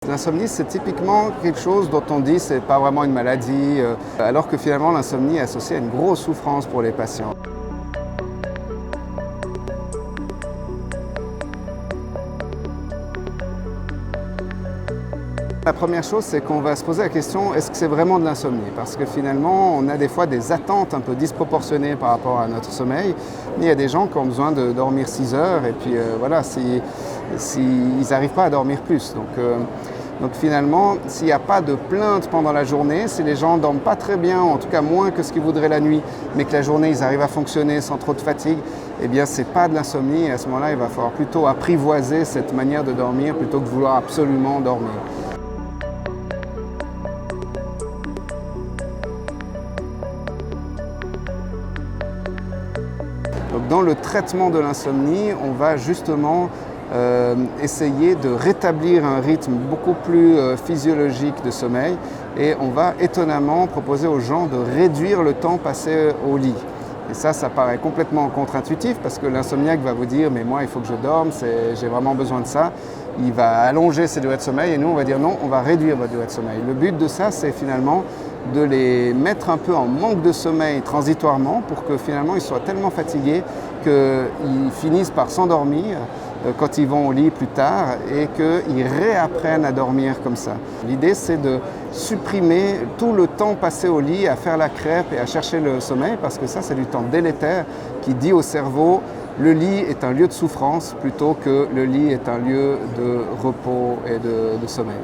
L'insomnie, c'est typiquement quelque chose dont on dit que ce n'est pas vraiment une maladie, alors que finalement l'insomnie est associée à une grosse souffrance pour les patients. La première chose, c'est qu'on va se poser la question, est-ce que c'est vraiment de l'insomnie? Parce que finalement, on a des fois des attentes un peu disproportionnées par rapport à notre sommeil. Mais il y a des gens qui ont besoin de dormir 6 heures et puis voilà, ils n'arrivent pas à dormir plus. Donc finalement, s'il n'y a pas de plainte pendant la journée, si les gens ne dorment pas très bien, en tout cas moins que ce qu'ils voudraient la nuit, mais que la journée, ils arrivent à fonctionner sans trop de fatigue, eh bien, ce n'est pas de l'insomnie. Et à ce moment-là, il va falloir plutôt apprivoiser cette manière de dormir plutôt que de vouloir absolument dormir. Donc, dans le traitement de l'insomnie, on va justement essayer de rétablir un rythme beaucoup plus physiologique de sommeil et on va étonnamment proposer aux gens de réduire le temps passé au lit. Et ça paraît complètement contre-intuitif parce que l'insomniaque va vous dire « mais moi il faut que je dorme, j'ai vraiment besoin de ça ». Il va allonger ses durées de sommeil et nous on va dire non, on va réduire votre durée de sommeil. Le but de ça, c'est finalement de les mettre un peu en manque de sommeil transitoirement pour que finalement ils soient tellement fatigués qu'ils finissent par s'endormir quand ils vont au lit plus tard et qu'ils réapprennent à dormir comme ça. L'idée, c'est de supprimer tout le temps passé au lit à faire la crêpe et à chercher le sommeil parce que ça, c'est du temps délétère qui dit au cerveau le lit est un lieu de souffrance plutôt que le lit est un lieu de repos et de sommeil.